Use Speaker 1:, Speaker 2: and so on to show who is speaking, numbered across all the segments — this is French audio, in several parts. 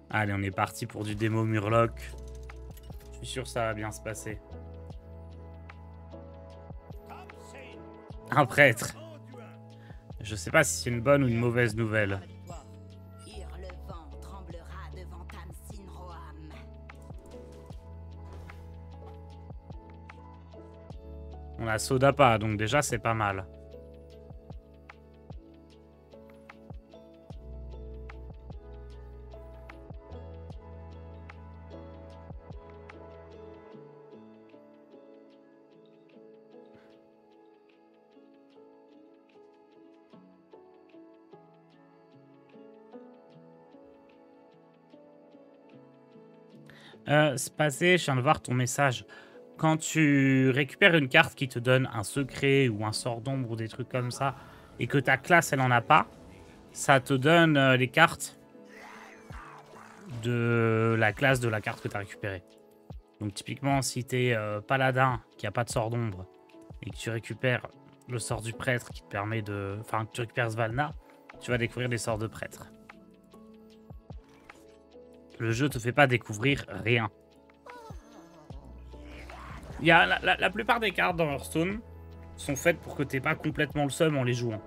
Speaker 1: Allez, on est parti pour du démo Murloc. Je suis sûr que ça va bien se passer. Un prêtre. Je sais pas si c'est une bonne ou une mauvaise nouvelle. On a Sodapa, donc déjà c'est pas mal. C'est passé, je viens de voir ton message. Quand tu récupères une carte qui te donne un secret ou un sort d'ombre ou des trucs comme ça, et que ta classe, elle en a pas, ça te donne les cartes de la classe de la carte que tu as récupérée. Donc typiquement, si tu es paladin qui a pas de sort d'ombre et que tu récupères le sort du prêtre qui te permet de... Enfin, que tu récupères Svalna, tu vas découvrir des sorts de prêtre. Le jeu te fait pas découvrir rien. Il y a la plupart des cartes dans Hearthstone sont faites pour que t'aies pas complètement le seum en les jouant.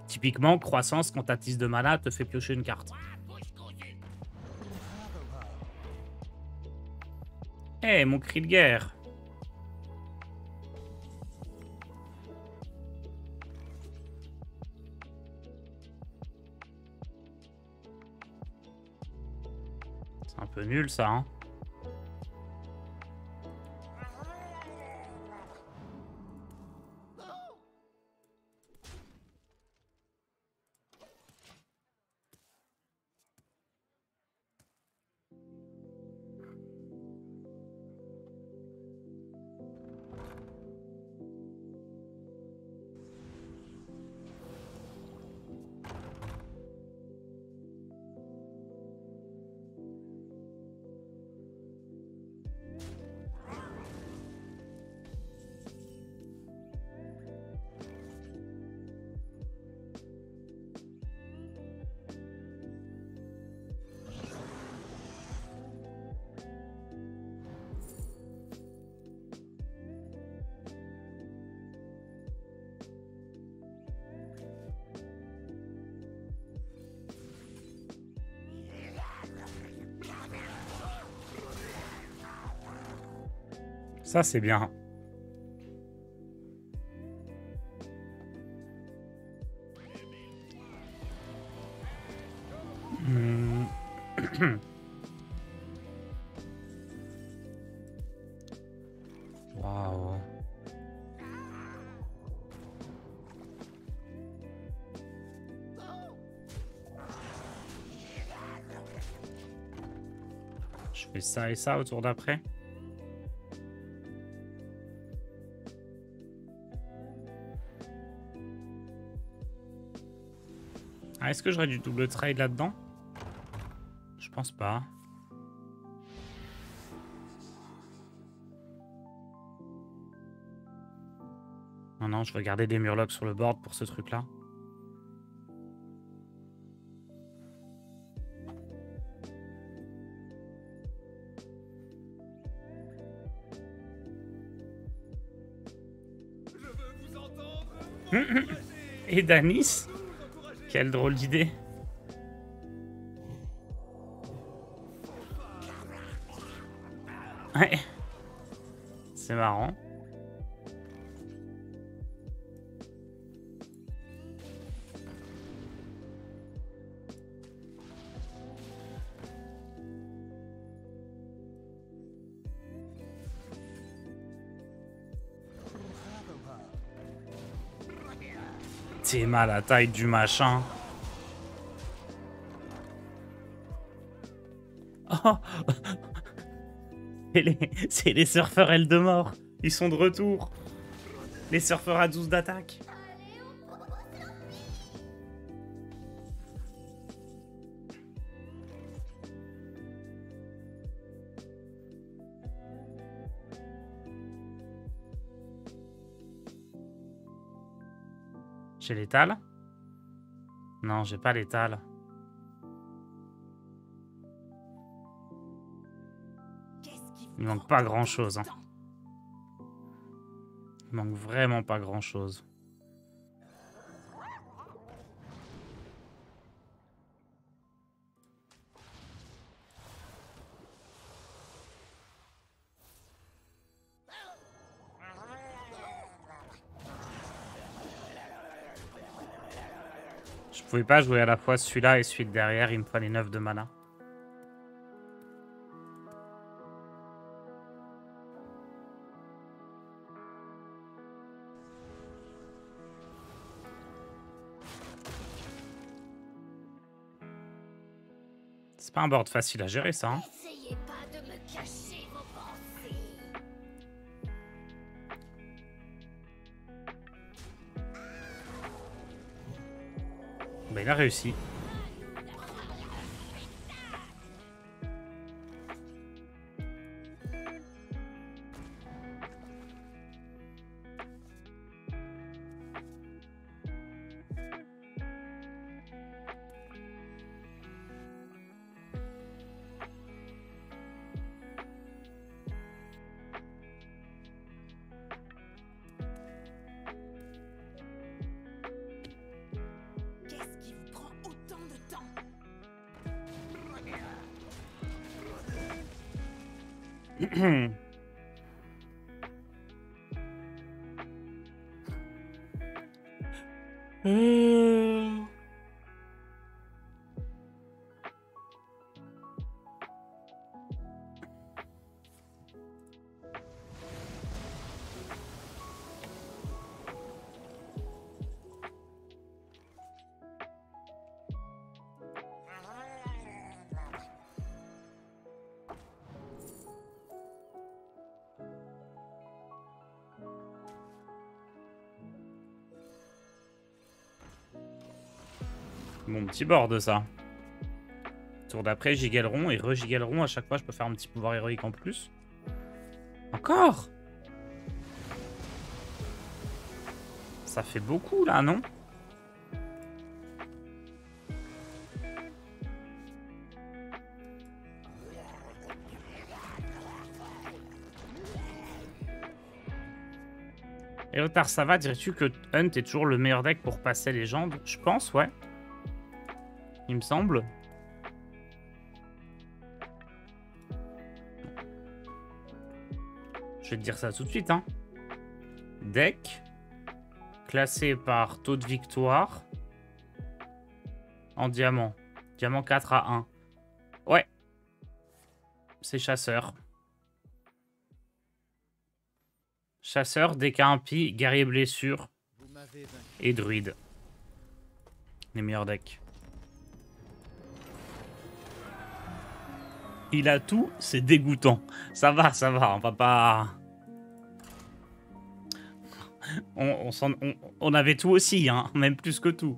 Speaker 1: Typiquement, croissance, quand ta tisse de mana te fait piocher une carte. Eh, mon cri de guerre. C'est un peu nul, ça, hein. Ça, c'est bien. Waouh. Je fais ça et ça au tour d'après. Ah, est-ce que j'aurais du double trade là-dedans? Je pense pas. Non, non, je vais garder des murlocs sur le board pour ce truc-là. Et Danis? Quelle drôle d'idée. Ouais. C'est marrant. T'es mal à la taille du machin. Oh. C'est les surfeurs Eldemort. Ils sont de retour. Les surfeurs à 12 d'attaque. J'ai l'étal? Non, j'ai pas l'étal. Il manque pas grand-chose. Hein. Il manque vraiment pas grand-chose. Je pouvais pas jouer à la fois celui-là et celui de derrière, il me fallait 9 de mana. C'est pas un board facile à gérer ça. Hein.
Speaker 2: Essayez pas de me cacher vos pensées.
Speaker 1: Bah, il a réussi.
Speaker 2: Qu'est-ce qui vous prend autant de temps?
Speaker 1: Mon petit board ça. Tour d'après, gigaleron et re-gigaleron. À chaque fois, je peux faire un petit pouvoir héroïque en plus. Encore? Ça fait beaucoup là, non? Et retard, ça va? Dirais-tu que Hunt est toujours le meilleur deck pour passer légende? Je pense, ouais. Il me semble. Je vais te dire ça tout de suite. Hein. Deck classé par taux de victoire en diamant. Diamant 4 à 1. Ouais. C'est chasseur. Chasseur, DK impie, guerrier blessure et druide. Les meilleurs decks. Il a tout, c'est dégoûtant. Ça va, on va pas... On avait tout aussi, hein, même plus que tout.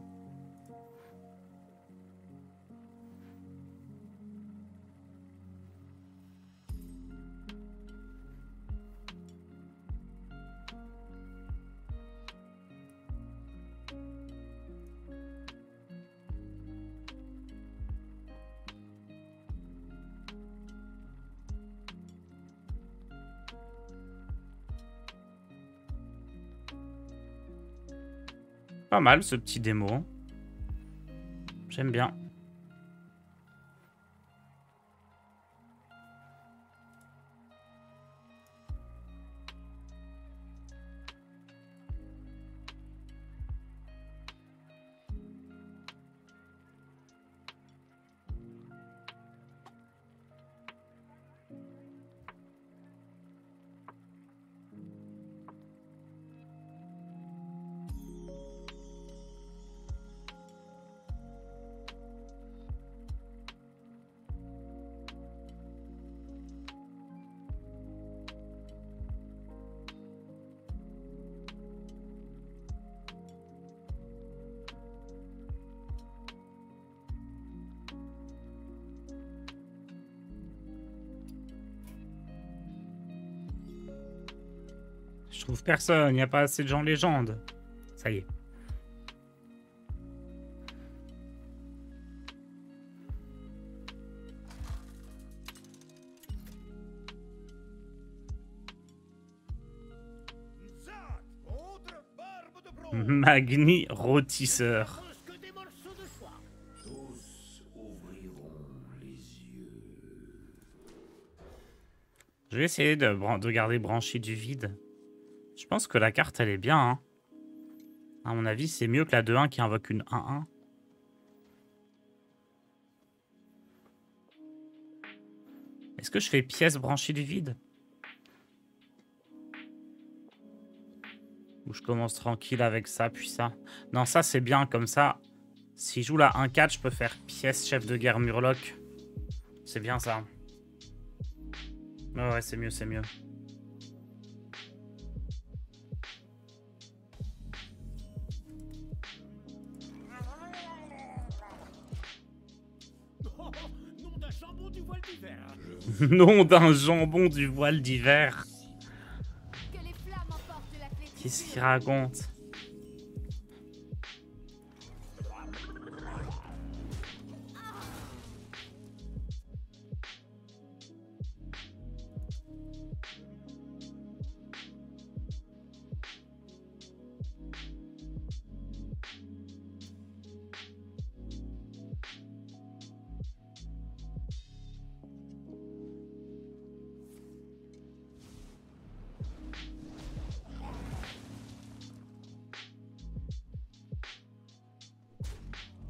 Speaker 1: Pas mal ce petit démo. J'aime bien. Je trouve personne, il n'y a pas assez de gens légendes. Ça y est. Magni rôtisseur. Je vais essayer de garder branchi du vide. Je pense que la carte, elle est bien. Hein. À mon avis, c'est mieux que la 2-1 qui invoque une 1-1. Est-ce que je fais pièce branchie du vide? Ou je commence tranquille avec ça, puis ça? Non, ça, c'est bien. Comme ça, si je joue la 1-4, je peux faire pièce chef de guerre Murloc. C'est bien, ça. Ouais, c'est mieux, c'est mieux. Nom d'un jambon du voile d'hiver. Qu'est-ce qu'il raconte?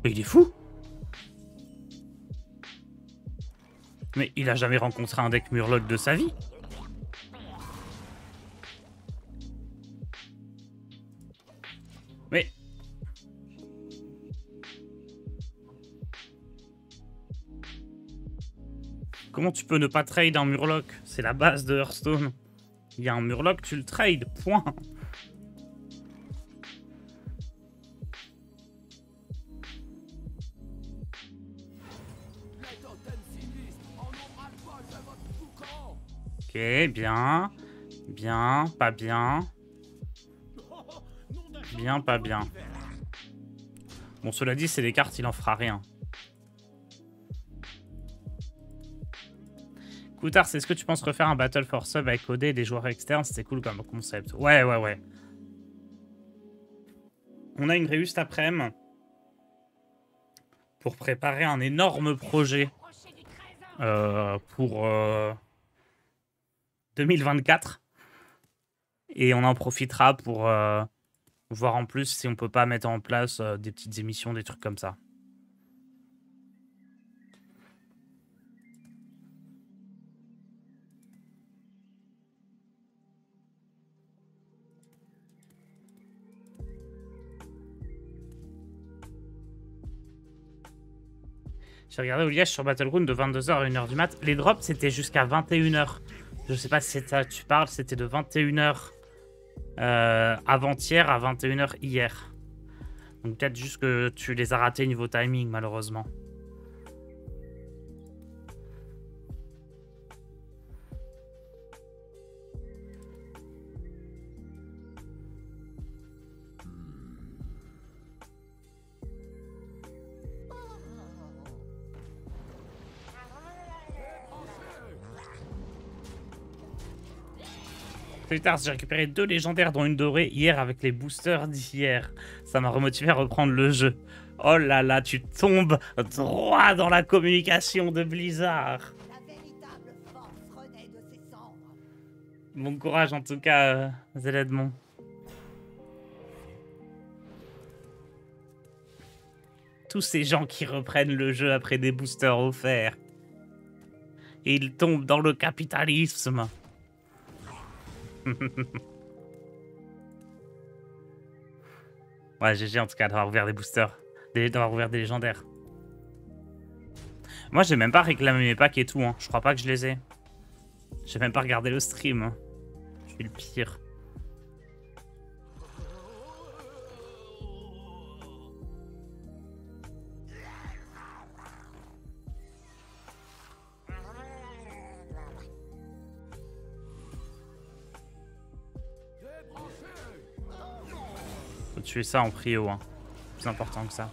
Speaker 1: Mais il est fou! Mais il a jamais rencontré un deck Murloc de sa vie. Mais... comment tu peux ne pas trade un Murloc? C'est la base de Hearthstone. Il y a un Murloc, tu le trades, point. Ok, bien. Bien, pas bien. Bien, pas bien. Bon, cela dit, c'est des cartes, il en fera rien. Coutard, c'est ce que tu penses refaire un Battle for Sub avec OD et des joueurs externes? C'était cool comme concept. Ouais, ouais, ouais. On a une réussite après-midi pour préparer un énorme projet pour 2024. Et on en profitera pour voir en plus si on peut pas mettre en place des petites émissions, des trucs comme ça. J'ai regardé au liège sur Battleground de 22h à 1h du mat. Les drops, c'était jusqu'à 21h. Je sais pas si c'est ça tu parles, c'était de 21h avant-hier à 21h hier. Donc peut-être juste que tu les as ratés niveau timing, malheureusement. Plus tard, j'ai récupéré 2 légendaires dont une dorée hier avec les boosters d'hier. Ça m'a remotivé à reprendre le jeu. Oh là là, tu tombes droit dans la communication de Blizzard. Bon courage en tout cas, Zéledmon. Tous ces gens qui reprennent le jeu après des boosters offerts. Et ils tombent dans le capitalisme. Ouais, GG en tout cas d'avoir ouvert des boosters. D'avoir ouvert des légendaires. Moi, j'ai même pas réclamé mes packs et tout. Hein. Je crois pas que je les ai. J'ai même pas regardé le stream. Hein. Je suis le pire. Faut tuer ça en prio. Hein. Plus important que ça.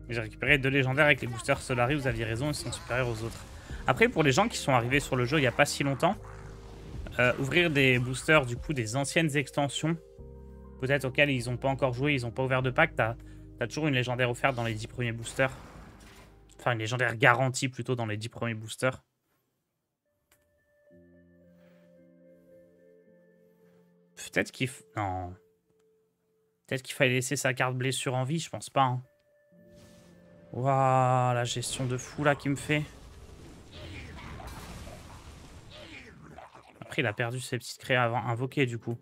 Speaker 1: J'ai récupéré 2 légendaires avec les boosters Solari, vous aviez raison, ils sont supérieurs aux autres. Après, pour les gens qui sont arrivés sur le jeu il n'y a pas si longtemps, ouvrir des boosters, du coup, des anciennes extensions, peut-être auxquelles ils n'ont pas encore joué, ils n'ont pas ouvert de pack, t'as toujours une légendaire offerte dans les 10 premiers boosters. Enfin, une légendaire garantie plutôt dans les 10 premiers boosters. Peut-être qu'il... Non. Peut-être qu'il fallait laisser sa carte blessure en vie, je pense pas. Hein. Waouh, la gestion de fou là qui me fait. Après, il a perdu ses petites créas avant invoquées du coup.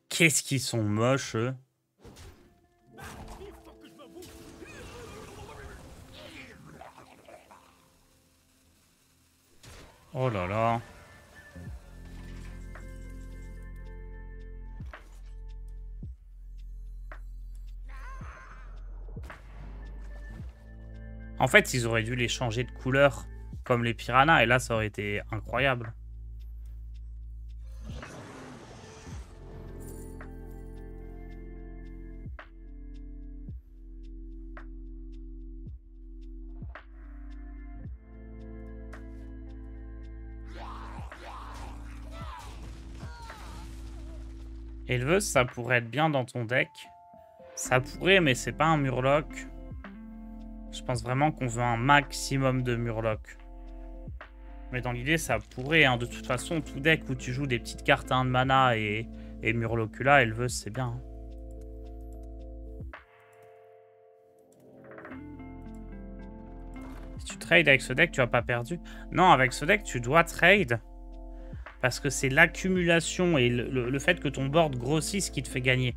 Speaker 1: Qu'est-ce qu'ils sont moches, eux. Oh là là. En fait, ils auraient dû les changer de couleur comme les piranhas et là, ça aurait été incroyable. Éleveuse, ça pourrait être bien dans ton deck. Ça pourrait, mais c'est pas un Murloc. Je pense vraiment qu'on veut un maximum de Murloc. Mais dans l'idée, ça pourrait. Hein. De toute façon, tout deck où tu joues des petites cartes à 1 de mana et Murlocula, Éleveuse, c'est bien. Hein. Si tu trades avec ce deck, tu n'as pas perdu. Non, avec ce deck, tu dois trade. Parce que c'est l'accumulation et le fait que ton board grossisse qui te fait gagner.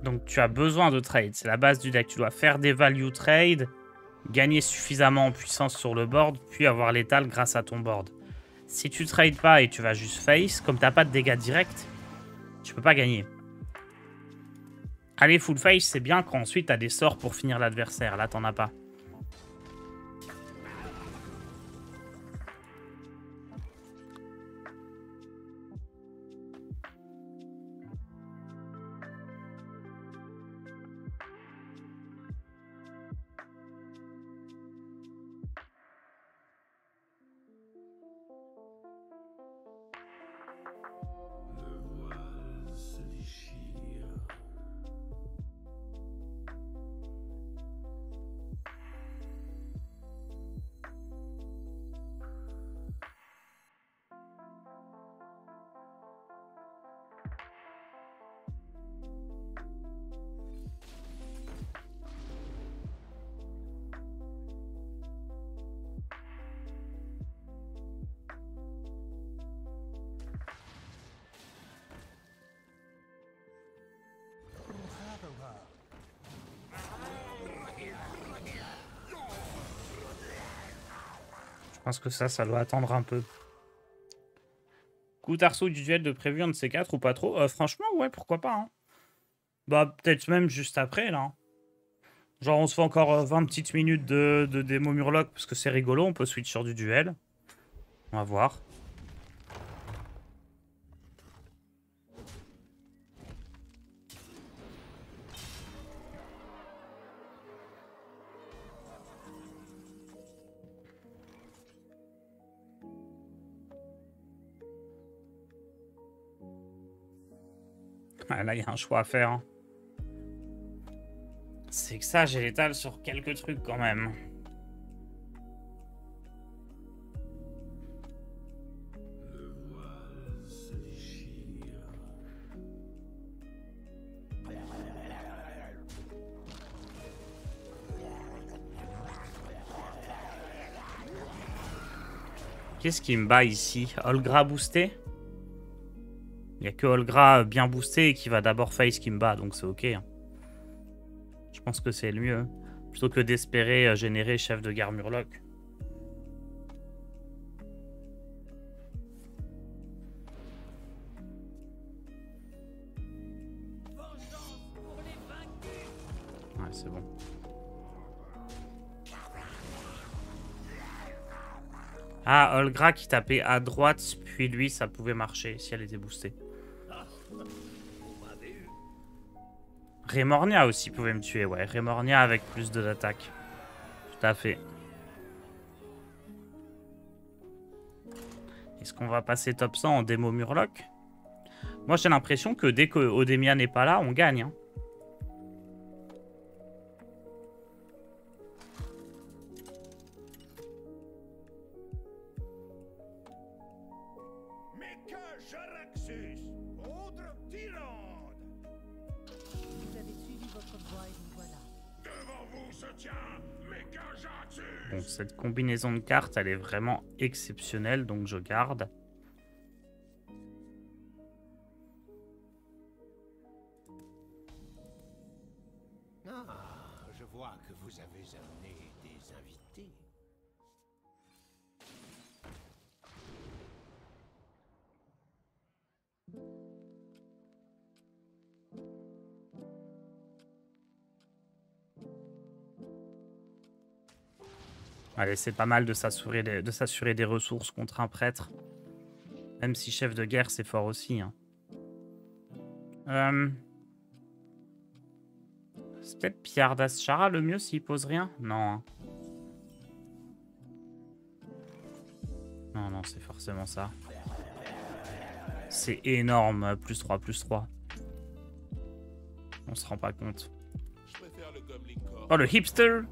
Speaker 1: Donc tu as besoin de trade. C'est la base du deck. Tu dois faire des value trade, gagner suffisamment en puissance sur le board, puis avoir l'étal grâce à ton board. Si tu trades pas et tu vas juste face, comme tu n'as pas de dégâts directs, tu peux pas gagner. Aller full face, c'est bien quand ensuite tu as des sorts pour finir l'adversaire. Là, t'en as pas. Je pense que ça doit attendre un peu. Coup d'arceau du duel de prévu, un de ces quatre ou pas trop. Franchement, ouais, pourquoi pas. Hein. Bah, peut-être même juste après, là. Genre, on se fait encore 20 petites minutes de démo Murloc, parce que c'est rigolo, on peut switch sur du duel. On va voir. Ah, là, il y a un choix à faire. Hein. C'est que ça, j'ai l'étal sur quelques trucs quand même. Qu'est-ce qui me bat ici? Olgra boosté? Il n'y a que Olgra bien boosté et qui va d'abord face qui me bat, donc c'est ok. Hein. Je pense que c'est le mieux. Hein. Plutôt que d'espérer générer chef de gare Murloc. Ouais, c'est bon. Ah, Olgra qui tapait à droite, puis lui, ça pouvait marcher si elle était boostée. Remornia aussi pouvait me tuer, ouais. Remornia avec plus d'attaque. Tout à fait. Est-ce qu'on va passer top 100 en démo Murloc? Moi, j'ai l'impression que dès que Odemia n'est pas là, on gagne. Hein. Bon, cette combinaison de cartes, elle est vraiment exceptionnelle, donc je garde.
Speaker 3: Ah, je vois que vous avez amené des invités.
Speaker 1: Allez, c'est pas mal de s'assurer des ressources contre un prêtre. Même si chef de guerre, c'est fort aussi. Hein. C'est peut-être Pierre d'Aschara le mieux s'il pose rien? Non. Hein. Non, non, c'est forcément ça. C'est énorme, plus 3, plus 3. On se rend pas compte. Oh, le hipster!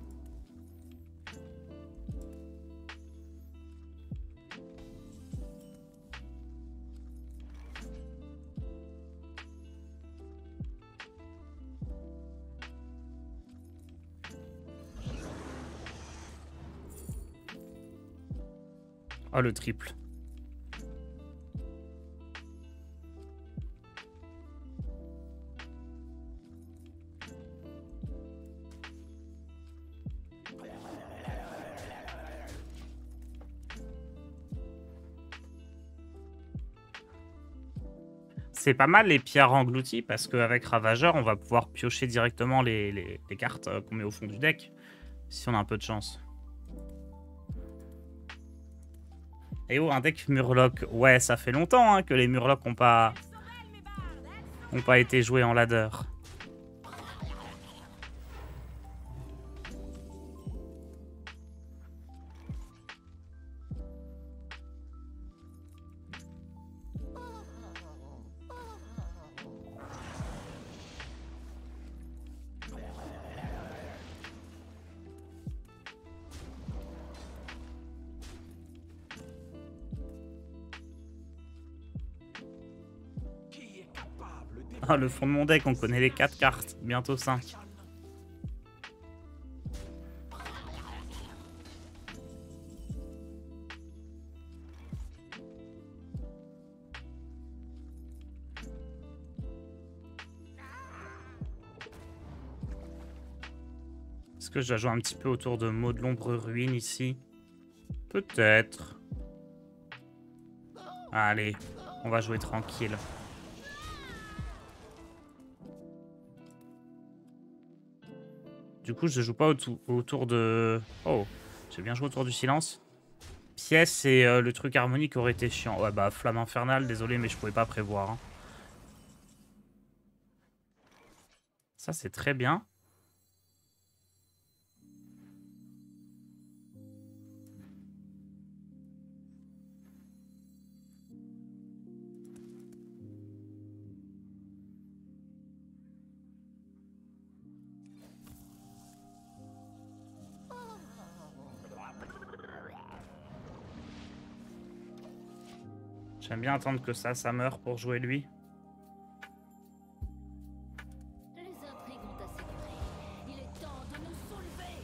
Speaker 1: Oh, le triple. C'est pas mal les pierres englouties parce qu'avec Ravageur, on va pouvoir piocher directement les cartes qu'on met au fond du deck. Si on a un peu de chance. Et oh, un deck Murloc. Ouais, ça fait longtemps hein, que les Murlocs n'ont pas été joués en ladder. Ah, le fond de mon deck, on connaît les 4 cartes. Bientôt 5. Est-ce que je dois jouer un petit peu autour de Maud de l'ombre ruine ici? Peut-être. Allez, on va jouer tranquille. Du coup, je joue pas autour de... Oh, j'ai bien joué autour du silence. Pièce et le truc harmonique aurait été chiant. Ouais, bah, flamme infernale, désolé, mais je pouvais pas prévoir. Hein. Ça, c'est très bien. J'aime bien attendre que ça meure pour jouer lui.
Speaker 2: Les intrigues ont assez duré. Il est temps de nous soulever.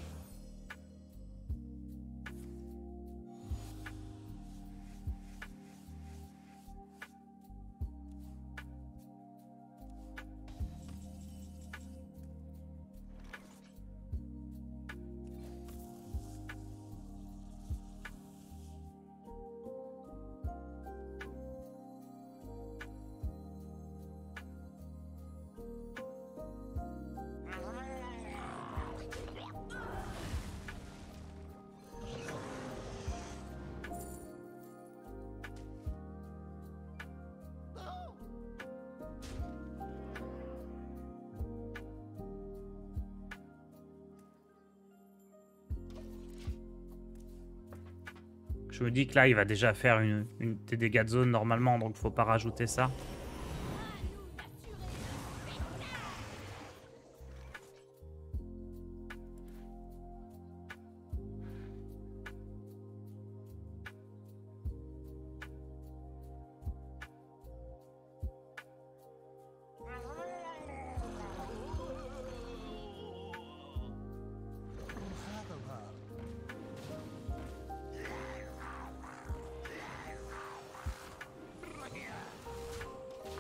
Speaker 1: Je me dis que là, il va déjà faire des dégâts de zone normalement, donc faut pas rajouter ça.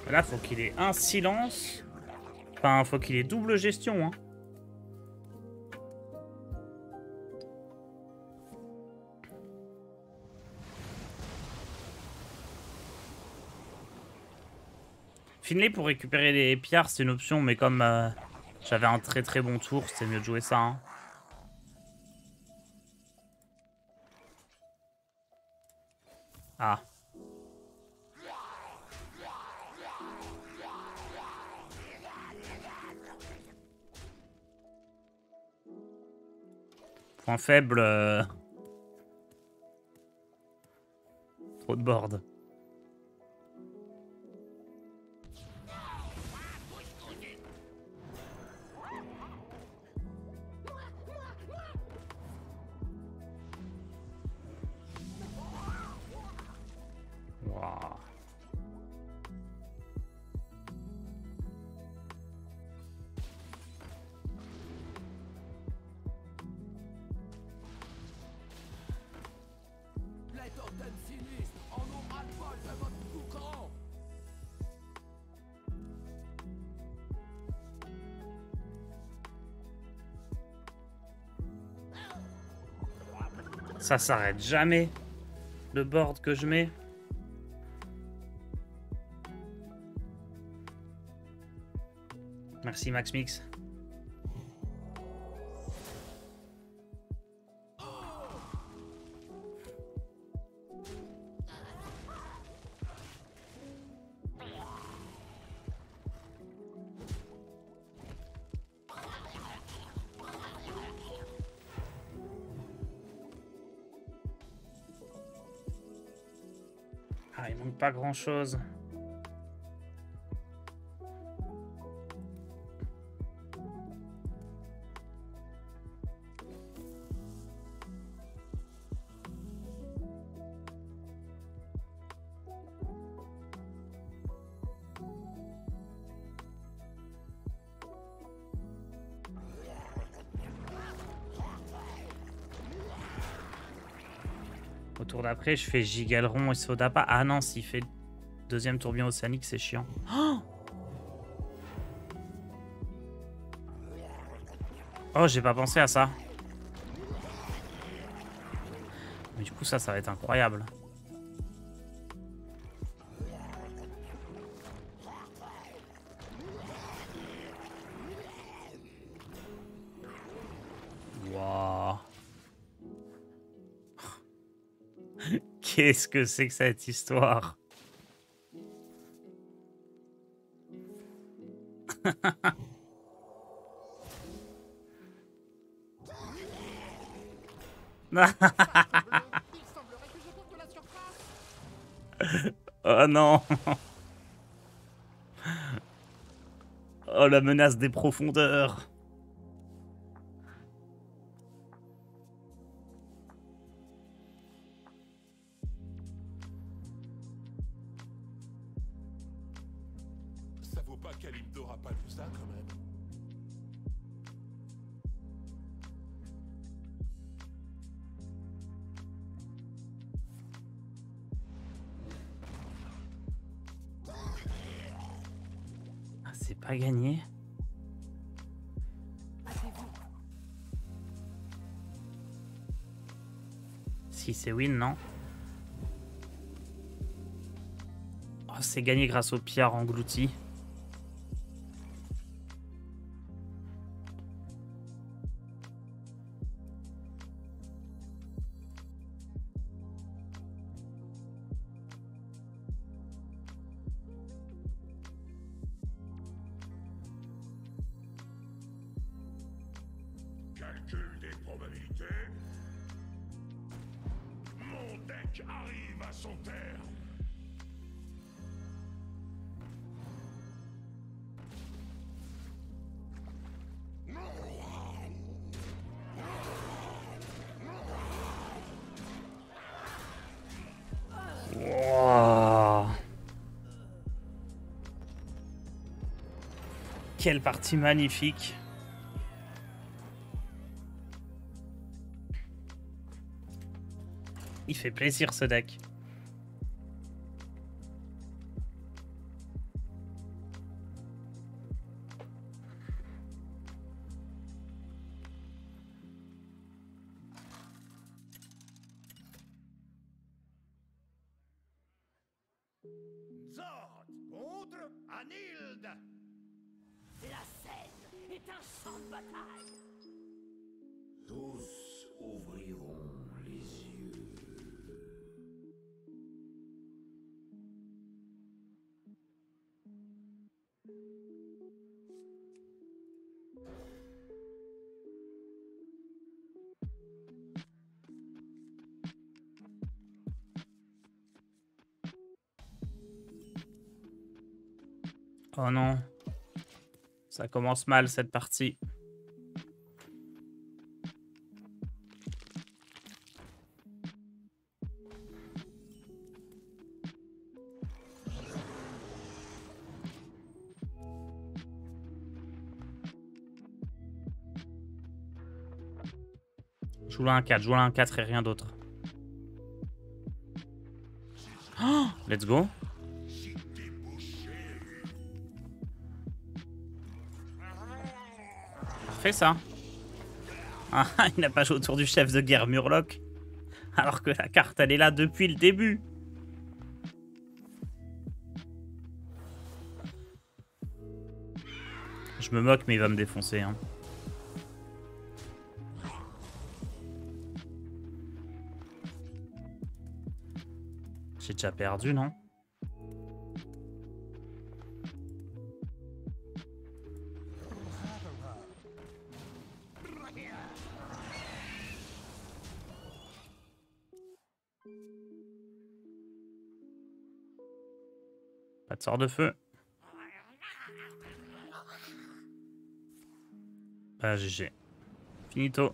Speaker 1: Là, faut qu'il ait un silence. Enfin, faut qu'il ait double gestion, hein. Finlay pour récupérer les pierres, c'est une option, mais comme j'avais un très très bon tour, c'est mieux de jouer ça, hein. Ah. Point faible. Trop de board. Waouh.
Speaker 3: Les totems sinistres en ont ras-le-bol de votre boucan.
Speaker 1: Ça s'arrête jamais. Le board que je mets. Merci Max Mix. Ah, il manque pas grand chose. Au tour d'après, je fais Gigaleron et Sodapa. Ah non, s'il fait deuxième tourbillon océanique, c'est chiant. Oh, j'ai pas pensé à ça. Mais du coup, ça va être incroyable. Waouh. Qu'est-ce que c'est que cette histoire? Oh non. Oh, la menace des profondeurs.
Speaker 3: Ça vaut pas Kalimdor a pas vu ça quand même.
Speaker 1: Ah, c'est pas gagné. Si c'est win, non? Oh, c'est gagné grâce aux pierres englouties.
Speaker 3: Calcul des probabilités. Mon deck deck arrive à son terme.
Speaker 1: Wow. Quelle partie magnifique. Il fait plaisir ce deck.
Speaker 3: Zord contre Anild.
Speaker 2: La scène est un champ de bataille.
Speaker 3: Tous ouvriront les yeux.
Speaker 1: Oh non. Ça commence mal cette partie. Joue-la un 4, joue-la un 4 et rien d'autre. Oh, let's go. Parfait ça. Ah, il n'a pas joué autour du chef de guerre Murloc. Alors que la carte elle est là depuis le début. Je me moque mais il va me défoncer hein. J'ai déjà perdu, non? Pas de sort de feu. Ah, GG. Finito.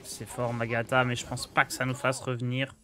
Speaker 1: C'est fort Magata, mais je pense pas que ça nous fasse revenir.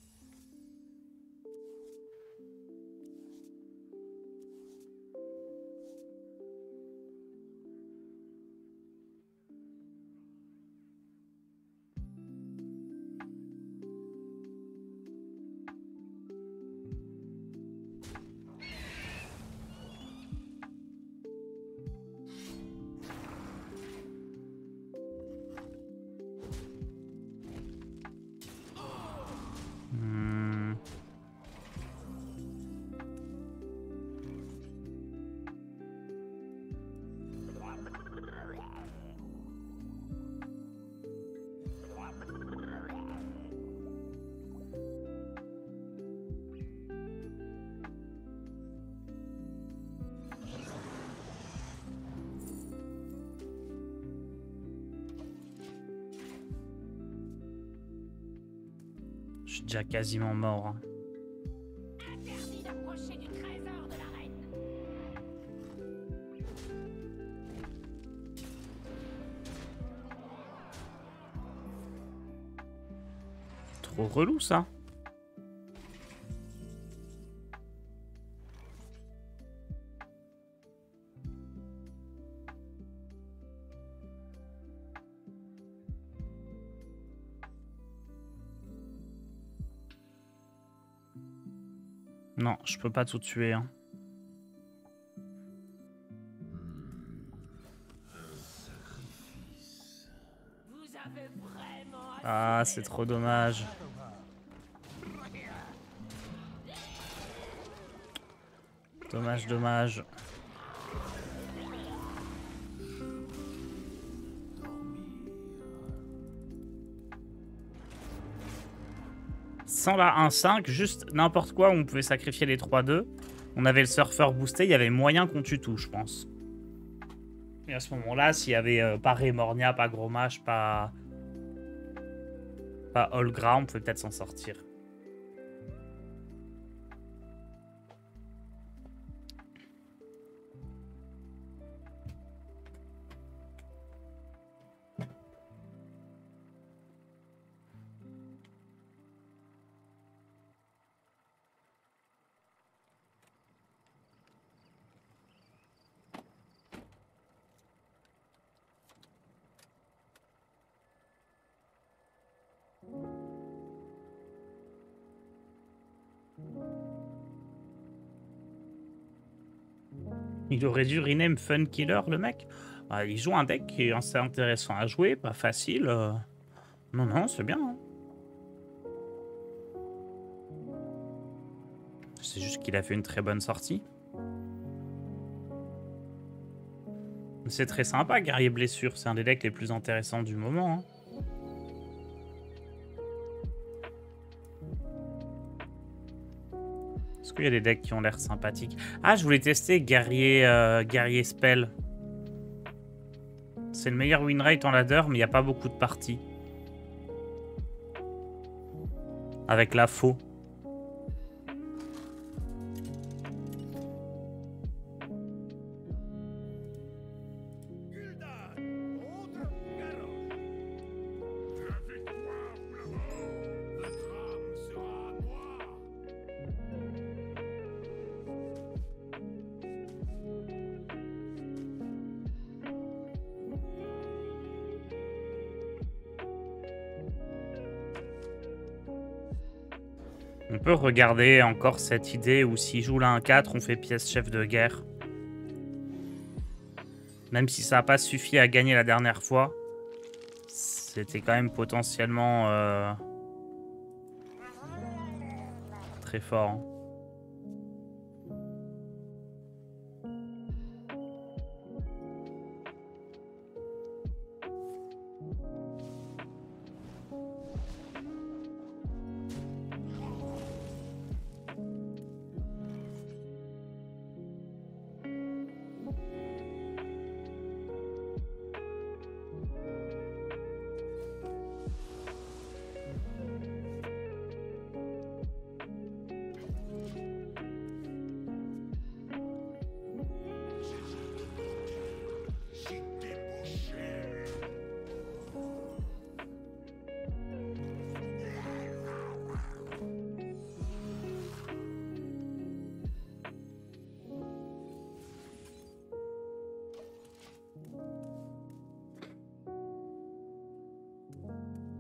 Speaker 1: Je suis déjà quasiment mort. Hein.
Speaker 2: Interdit d'approcher du trésor de la reine.
Speaker 1: Trop relou ça. Non, je peux pas tout tuer. Hein.
Speaker 2: Vous avez vraiment
Speaker 1: Ah, c'est trop dommage. Dommage, dommage. Sans la 1-5, juste n'importe quoi, on pouvait sacrifier les 3-2. On avait le surfeur boosté, il y avait moyen qu'on tue tout, je pense. Et à ce moment-là, s'il y avait pas Remornia, pas Grommash, pas Olgra, on pouvait peut-être s'en sortir. Il aurait dû rename Fun Killer, le mec. Bah, il joue un deck qui est assez intéressant à jouer, pas facile. Non, non, c'est bien. Hein. C'est juste qu'il a fait une très bonne sortie. C'est très sympa, Guerrier Blessure. C'est un des decks les plus intéressants du moment. Hein. Est-ce qu'il y a des decks qui ont l'air sympathiques? Ah, je voulais tester Guerrier Spell. C'est le meilleur win rate en ladder, mais il n'y a pas beaucoup de parties. Avec la faux. On peut regarder encore cette idée où s'il joue là un 4, on fait pièce chef de guerre. Même si ça n'a pas suffi à gagner la dernière fois, c'était quand même potentiellement très fort. Hein.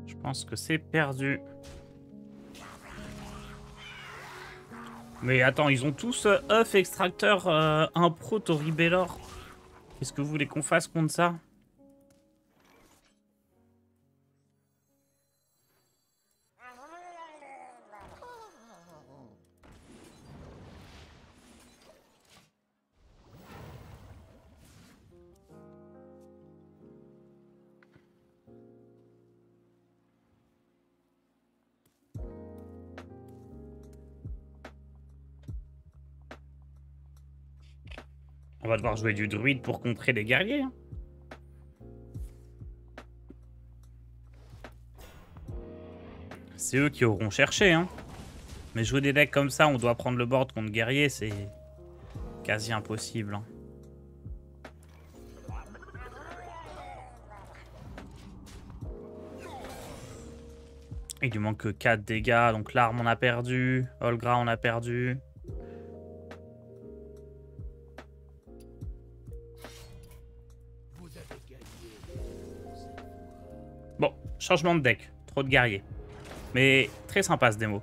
Speaker 1: Je pense que c'est perdu. Mais attends, ils ont tous œuf extracteur, un pro Toribelor. Qu'est-ce que vous voulez qu'on fasse contre ça? On va devoir jouer du druide pour contrer les guerriers. Hein. C'est eux qui auront cherché. Hein. Mais jouer des decks comme ça, on doit prendre le board contre guerrier, c'est quasi impossible. Hein. Il lui manque que 4 dégâts, donc l'arme on a perdu, Olgra on a perdu. Bon, changement de deck, trop de guerriers. Mais très sympa ce démo.